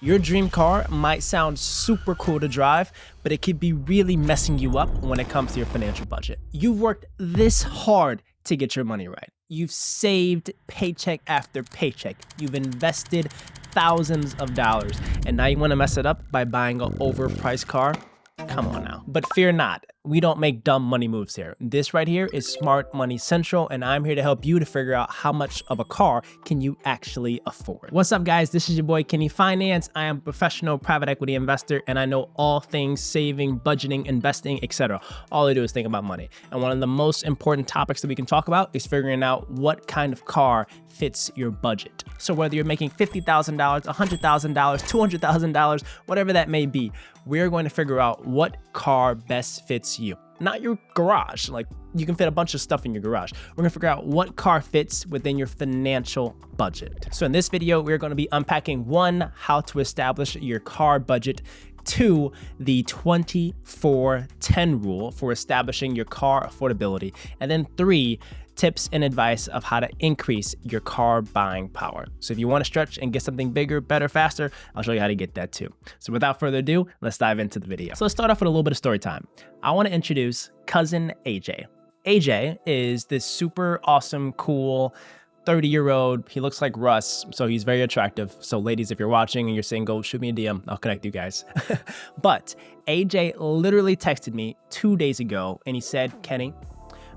Your dream car might sound super cool to drive, but it could be really messing you up when it comes to your financial budget. You've worked this hard to get your money right. You've saved paycheck after paycheck. You've invested thousands of dollars, and now you want to mess it up by buying an overpriced car? Come on now. But fear not, we don't make dumb money moves here. This right here is Smart Money Central, and I'm here to help you to figure out how much of a car can you actually afford. What's up, guys? This is your boy Kenny Finance. I am a professional private equity investor, and I know all things saving, budgeting, investing, etc. All I do is think about money. And one of the most important topics that we can talk about is figuring out what kind of car fits your budget. So whether you're making $50,000, $100,000, $200,000, whatever that may be, we're going to figure out what car best fits you. Not your garage. Like, you can fit a bunch of stuff in your garage. We're gonna figure out what car fits within your financial budget. So in this video, we're gonna be unpacking 1, how to establish your car budget, 2, the 24-10 rule for establishing your car affordability, and then 3, tips and advice of how to increase your car buying power. So if you want to stretch and get something bigger, better, faster, I'll show you how to get that too. So without further ado, let's dive into the video. So let's start off with a little bit of story time. I want to introduce cousin AJ. AJ is this super awesome, cool 30-year-old. He looks like Russ, so he's very attractive. So ladies, if you're watching and you're single, shoot me a DM. I'll connect you guys. But AJ literally texted me 2 days ago and he said, Kenny,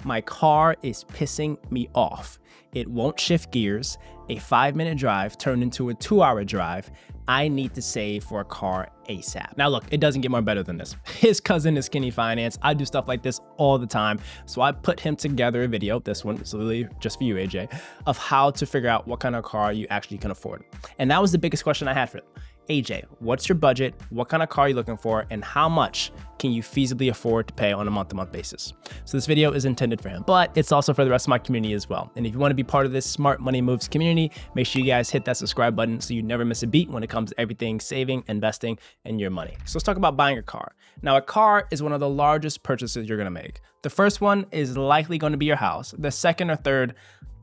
my car is pissing me off. It won't shift gears. A 5-minute drive turned into a 2-hour drive. I need to save for a car ASAP. Now look, it doesn't get more better than this. His cousin is Kenny Finance. I do stuff like this all the time. So I put him together a video, this one is literally just for you, AJ, of how to figure out what kind of car you actually can afford. And that was the biggest question I had for him. AJ, what's your budget? What kind of car are you looking for? And how much can you feasibly afford to pay on a month-to-month basis? So this video is intended for him, but it's also for the rest of my community as well. And if you want to be part of this Smart Money Moves community, make sure you guys hit that subscribe button so you never miss a beat when it comes to everything saving, investing, and your money. So let's talk about buying a car. Now, a car is one of the largest purchases you're going to make. The first one is likely going to be your house. The second or third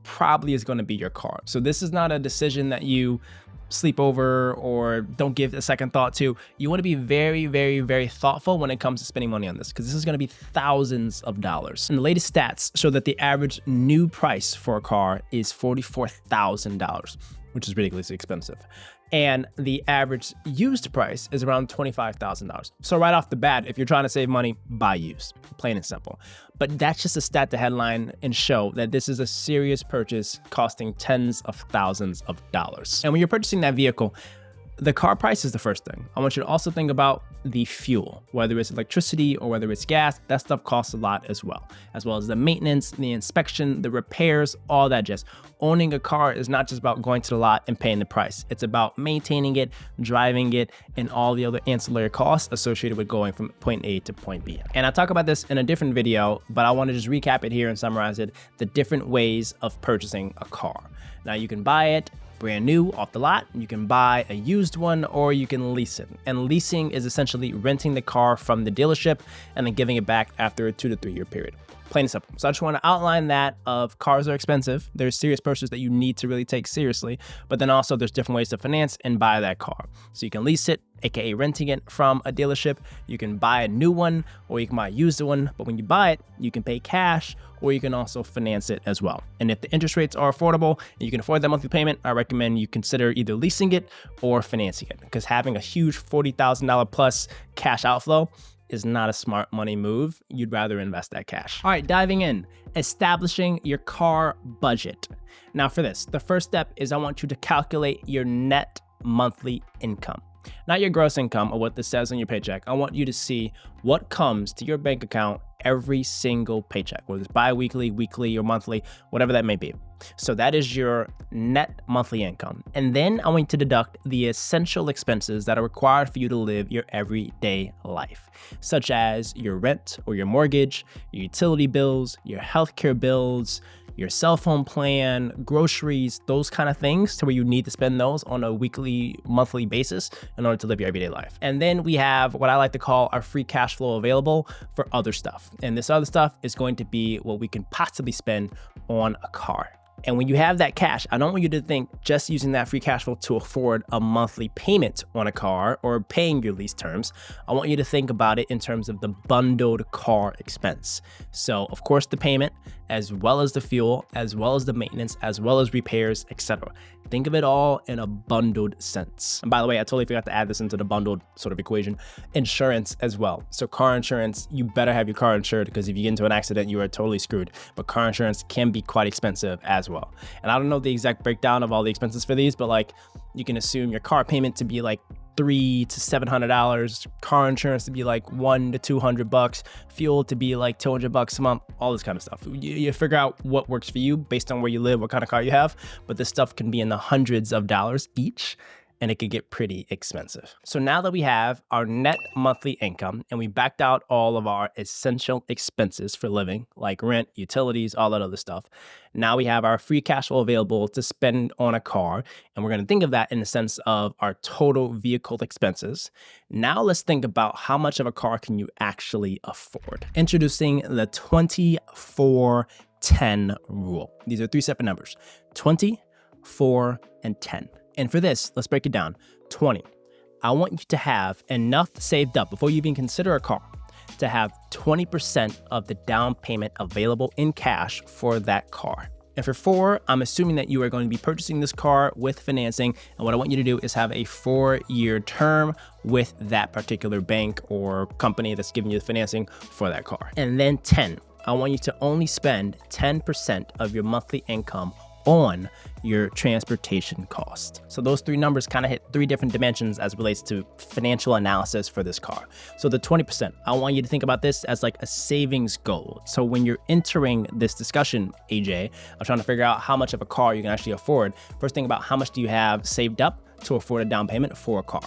probably is going to be your car. So this is not a decision that you sleep over or don't give a second thought to. You want to be very, very, very thoughtful when it comes to spending money on this, because this is going to be thousands of dollars. And the latest stats show that the average new price for a car is $44,000, which is ridiculously expensive. And the average used price is around $25,000. So right off the bat, if you're trying to save money, buy used, plain and simple. But that's just a stat to headline and show that this is a serious purchase costing tens of thousands of dollars. And when you're purchasing that vehicle, the car price is the first thing. I want you to also think about the fuel, whether it's electricity or whether it's gas. That stuff costs a lot as well as the maintenance, the inspection, the repairs, all that jazz. Owning a car is not just about going to the lot and paying the price. It's about maintaining it, driving it, and all the other ancillary costs associated with going from point A to point B. And I talk about this in a different video, but I want to just recap it here and summarize it, the different ways of purchasing a car. Now, you can buy it brand new off the lot, you can buy a used one, or you can lease it. And leasing is essentially renting the car from the dealership and then giving it back after a 2 to 3 year period. Plain and simple. So I just want to outline that of cars are expensive. There's serious purchases that you need to really take seriously, but then also there's different ways to finance and buy that car. So you can lease it, aka renting it from a dealership. You can buy a new one, or you can buy a used one. But when you buy it, you can pay cash, or you can also finance it as well. And if the interest rates are affordable and you can afford that monthly payment, I recommend you consider either leasing it or financing it, because having a huge $40,000 plus cash outflow is not a smart money move. You'd rather invest that cash. All right, diving in, establishing your car budget. Now for this, the first step is I want you to calculate your net monthly income. Not your gross income or what this says on your paycheck. I want you to see what comes to your bank account every single paycheck, whether it's bi-weekly, weekly, or monthly, whatever that may be. So that is your net monthly income. And then I want you to deduct the essential expenses that are required for you to live your everyday life, such as your rent or your mortgage, your utility bills, your healthcare bills, your cell phone plan, groceries, those kind of things, to where you need to spend those on a weekly, monthly basis in order to live your everyday life. And then we have what I like to call our free cash flow available for other stuff. And this other stuff is going to be what we can possibly spend on a car. And when you have that cash, I don't want you to think just using that free cash flow to afford a monthly payment on a car or paying your lease terms. I want you to think about it in terms of the bundled car expense. So of course the payment, as well as the fuel, as well as the maintenance, as well as repairs, etc. Think of it all in a bundled sense. And by the way, I totally forgot to add this into the bundled sort of equation, insurance as well. So car insurance, you better have your car insured, because if you get into an accident, you are totally screwed. But car insurance can be quite expensive as well. And I don't know the exact breakdown of all the expenses for these, but like you can assume your car payment to be like $300 to $700, car insurance to be like $100 to $200, fuel to be like $200 a month, all this kind of stuff. You figure out what works for you based on where you live, what kind of car you have, but this stuff can be in the hundreds of dollars each, and it could get pretty expensive. So now that we have our net monthly income and we backed out all of our essential expenses for living, like rent, utilities, all that other stuff, now we have our free cash flow available to spend on a car. And we're gonna think of that in the sense of our total vehicle expenses. Now let's think about how much of a car can you actually afford. Introducing the 20-4-10 rule. These are three separate numbers, 20, 4, and 10. And for this, let's break it down. 20, I want you to have enough saved up before you even consider a car to have 20% of the down payment available in cash for that car. And for 4, I'm assuming that you are going to be purchasing this car with financing. And what I want you to do is have a 4-year term with that particular bank or company that's giving you the financing for that car. And then 10, I want you to only spend 10% of your monthly income on your transportation cost. So those three numbers kind of hit three different dimensions as it relates to financial analysis for this car. So the 20%, I want you to think about this as like a savings goal. So when you're entering this discussion, AJ, I'm trying to figure out how much of a car you can actually afford. First thing about how much do you have saved up to afford a down payment for a car.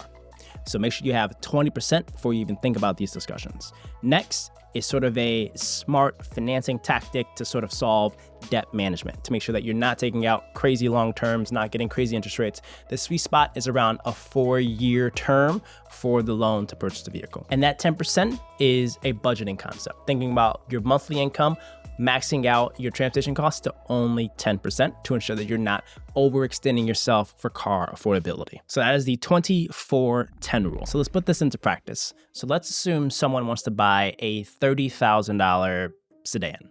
So make sure you have 20% before you even think about these discussions. Next is sort of a smart financing tactic to sort of solve debt management, to make sure that you're not taking out crazy long terms, not getting crazy interest rates. The sweet spot is around a 4-year term for the loan to purchase the vehicle. And that 10% is a budgeting concept, thinking about your monthly income, maxing out your transportation costs to only 10% to ensure that you're not overextending yourself for car affordability. So that is the 20-4-10 rule. So let's put this into practice. So let's assume someone wants to buy a $30,000 sedan.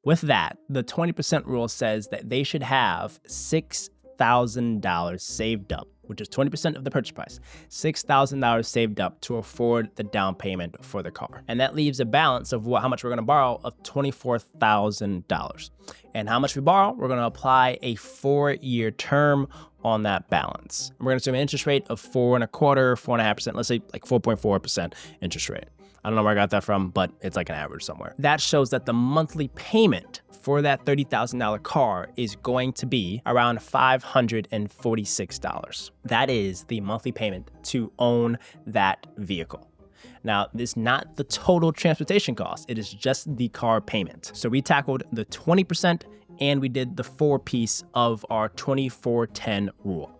With that, the 20% rule says that they should have $6,000 saved up, which is 20% of the purchase price, $6,000 saved up to afford the down payment for the car. And that leaves a balance of how much we're gonna borrow of $24,000. And how much we borrow, we're gonna apply a 4-year term on that balance. We're gonna assume an interest rate of 4.25%, 4.5%, let's say like 4.4% interest rate. I don't know where I got that from, but it's like an average somewhere. That shows that the monthly payment for that $30,000 car is going to be around $546. That is the monthly payment to own that vehicle. Now, this is not the total transportation cost. It is just the car payment. So we tackled the 20% and we did the 4-piece of our 20-4-10 rule.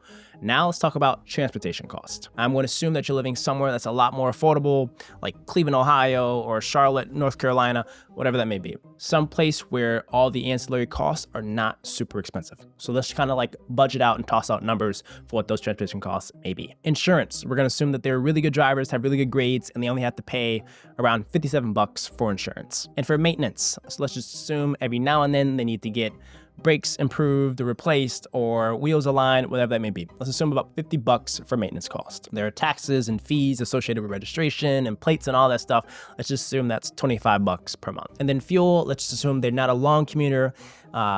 Now let's talk about transportation cost. I'm going to assume that you're living somewhere that's a lot more affordable, like Cleveland, Ohio, or Charlotte, North Carolina, whatever that may be. Some place where all the ancillary costs are not super expensive. So let's kind of like budget out and toss out numbers for what those transportation costs may be. Insurance, we're going to assume that they're really good drivers, have really good grades, and they only have to pay around $57 for insurance. And for maintenance, so let's just assume every now and then they need to get brakes improved or replaced or wheels aligned, whatever that may be. Let's assume about $50 for maintenance cost. There are taxes and fees associated with registration and plates and all that stuff. Let's just assume that's $25 per month. And then fuel, let's just assume they're not a long commuter.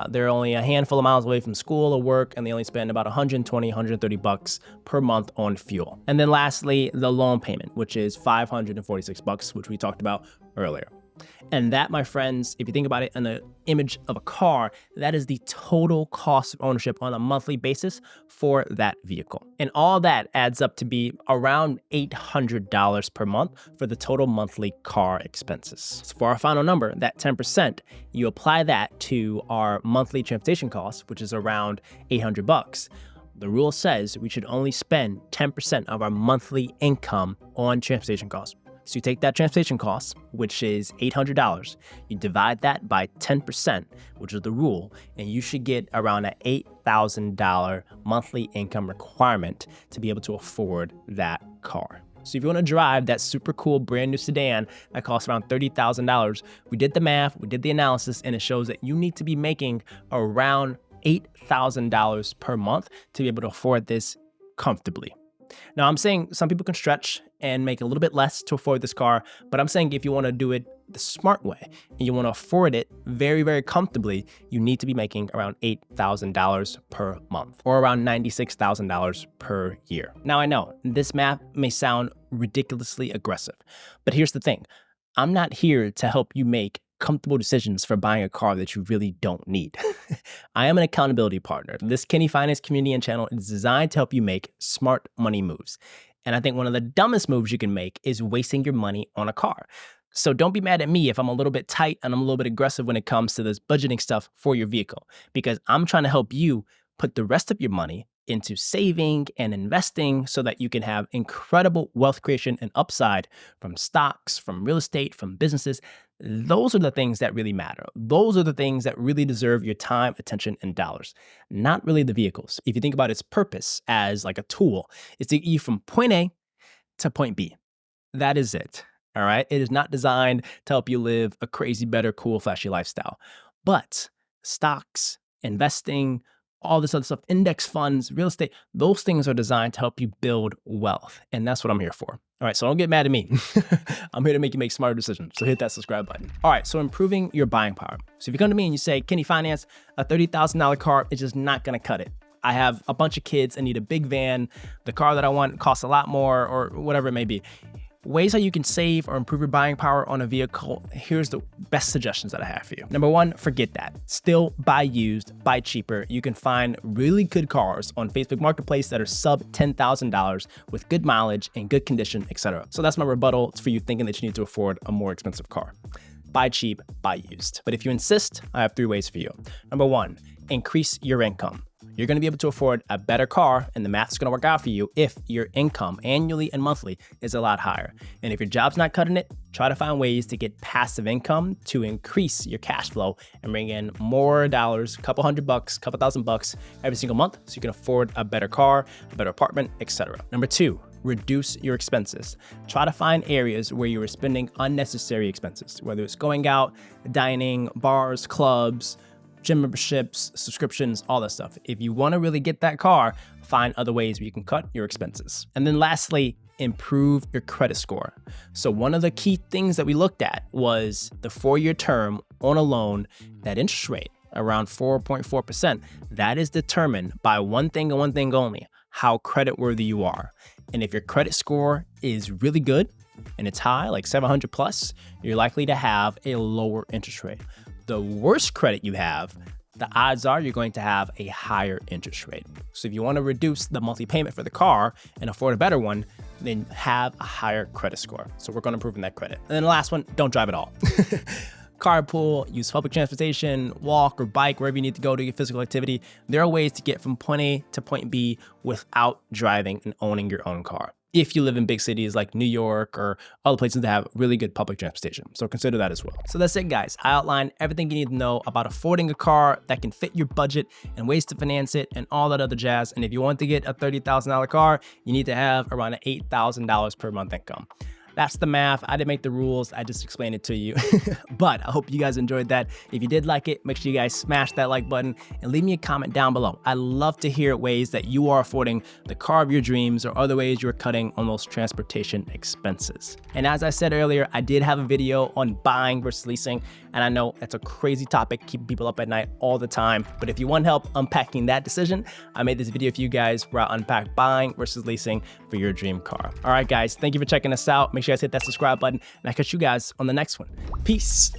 They're only a handful of miles away from school or work, and they only spend about $120, $130 per month on fuel. And then lastly, the loan payment, which is $546, which we talked about earlier. And that, my friends, if you think about it in the image of a car, that is the total cost of ownership on a monthly basis for that vehicle. And all that adds up to be around $800 per month for the total monthly car expenses. So for our final number, that 10%, you apply that to our monthly transportation costs, which is around $800. The rule says we should only spend 10% of our monthly income on transportation costs. So you take that transportation cost, which is $800, you divide that by 10%, which is the rule, and you should get around an $8,000 monthly income requirement to be able to afford that car. So if you want to drive that super cool brand new sedan that costs around $30,000, we did the math, we did the analysis, and it shows that you need to be making around $8,000 per month to be able to afford this comfortably. Now, I'm saying some people can stretch and make a little bit less to afford this car, but I'm saying if you want to do it the smart way and you want to afford it very, very comfortably, you need to be making around $8,000 per month or around $96,000 per year. Now, I know this math may sound ridiculously aggressive, but here's the thing. I'm not here to help you make comfortable decisions for buying a car that you really don't need. I am an accountability partner. This Kenny Finance community and channel is designed to help you make smart money moves. And I think one of the dumbest moves you can make is wasting your money on a car. So don't be mad at me if I'm a little bit tight and I'm a little bit aggressive when it comes to this budgeting stuff for your vehicle, because I'm trying to help you put the rest of your money into saving and investing so that you can have incredible wealth creation and upside from stocks, from real estate, from businesses. Those are the things that really matter. Those are the things that really deserve your time, attention, and dollars, not really the vehicles. If you think about its purpose as like a tool, it's to get you from point A to point B. That is it. All right. It is not designed to help you live a crazy, better, cool, flashy lifestyle. But stocks, investing, all this other stuff, index funds, real estate, those things are designed to help you build wealth. And that's what I'm here for. All right, so don't get mad at me. I'm here to make you make smarter decisions. So hit that subscribe button. All right, so improving your buying power. So if you come to me and you say, Kenny Finance, a $30,000 car is just not gonna cut it. I have a bunch of kids and need a big van. The car that I want costs a lot more or whatever it may be. Ways how you can save or improve your buying power on a vehicle. Here's the best suggestions that I have for you. Number one, forget that. Still buy used, buy cheaper. You can find really good cars on Facebook Marketplace that are sub $10,000 with good mileage and good condition, etc. So that's my rebuttal for you thinking that you need to afford a more expensive car. Buy cheap, buy used. But if you insist, I have 3 ways for you. Number one, increase your income. You're going to be able to afford a better car, and the math's going to work out for you if your income annually and monthly is a lot higher. And if your job's not cutting it, try to find ways to get passive income to increase your cash flow and bring in more dollars, a couple $100, couple $1,000 every single month so you can afford a better car, a better apartment, etc. Number two, reduce your expenses. Try to find areas where you are spending unnecessary expenses, whether it's going out, dining, bars, clubs, gym memberships, subscriptions, all that stuff. If you want to really get that car, find other ways where you can cut your expenses. And then lastly, improve your credit score. So one of the key things that we looked at was the 4-year term on a loan, that interest rate around 4.4%. That is determined by one thing and one thing only, how creditworthy you are. And if your credit score is really good and it's high, like 700 plus, you're likely to have a lower interest rate. The worse credit you have, the odds are you're going to have a higher interest rate. So if you want to reduce the monthly payment for the car and afford a better one, then have a higher credit score. So we're going to improve that credit. And then the last one, don't drive at all. Carpool, use public transportation, walk or bike wherever you need to go to your physical activity. There are ways to get from point A to point B without driving and owning your own car, if you live in big cities like New York or other places that have really good public transportation. So consider that as well. So that's it, guys. I outlined everything you need to know about affording a car that can fit your budget and ways to finance it and all that other jazz. And if you want to get a $30,000 car, you need to have around an $8,000 per month income. That's the math. I didn't make the rules. I just explained it to you. But I hope you guys enjoyed that. If you did like it, make sure you guys smash that like button and leave me a comment down below. I love to hear ways that you are affording the car of your dreams or other ways you're cutting on those transportation expenses. And as I said earlier, I did have a video on buying versus leasing. And I know that's a crazy topic, keeping people up at night all the time. But if you want help unpacking that decision, I made this video for you guys where I unpack buying versus leasing for your dream car. All right, guys, thank you for checking us out. Make sure you guys hit that subscribe button, and I'll catch you guys on the next one. Peace.